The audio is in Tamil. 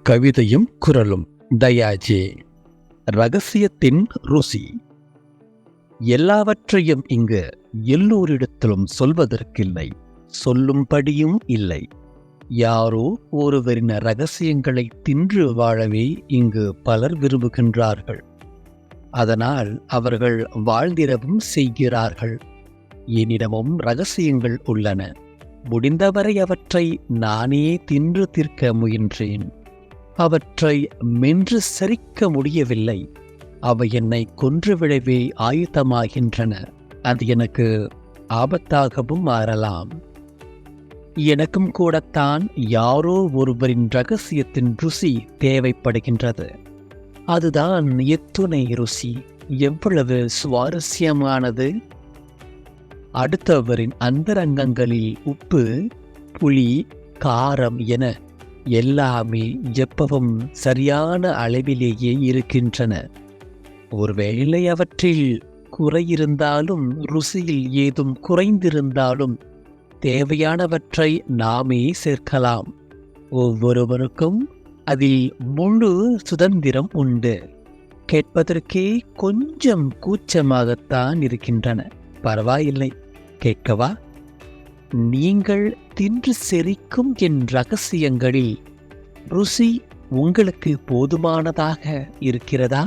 கவிதையும் குரலும் தயாஜே. ரகசியத்தின் ருசி. எல்லாவற்றையும் இங்கு எல்லோரிடத்திலும் சொல்வதற்கில்லை, சொல்லும்படியும் இல்லை. யாரோ ஒருவரின் ரகசியங்களை தின்று வாழவே இங்கு பலர் விரும்புகின்றார்கள். அதனால் அவர்கள் வாழ்ந்திடவும் செய்கிறார்கள். என்னிடமும் ரகசியங்கள் உள்ளன. முடிந்தவரை அவற்றை நானே தின்று தீர்க்க முயன்றேன். அவற்றை மென்று சரிக்க முடியவில்லை. அவை என்னை கொன்றுவிடவே ஆயுதமாகின்றன. அது எனக்கு ஆபத்தாகவும் மாறலாம். எனக்கும் கூடத்தான் யாரோ ஒருவரின் ரகசியத்தின் ருசி தேவைப்படுகின்றது. அதுதான் எத்துணை ருசி, எவ்வளவு சுவாரஸ்யமானது! அடுத்தவரின் அந்தரங்கங்களில் உப்பு, புளி, காரம் என எல்லாமே எப்பவும் சரியான அளவிலேயே இருக்கின்றன. ஒருவேளை அவற்றில் குறையிருந்தாலும், ருசியில் ஏதும் குறைந்திருந்தாலும் தேவையானவற்றை நாமே சேர்க்கலாம். ஒவ்வொருவருக்கும் அதில் முழு சுதந்திரம் உண்டு. கேட்பதற்கே கொஞ்சம் கூச்சமாகத்தான் இருக்கின்றன. பரவாயில்லை, கேட்கவா? நீங்கள் தின்று செரிக்கும் என் ரகசியங்களில் ருசி உங்களுக்கு போதுமானதாக இருக்கிறதா?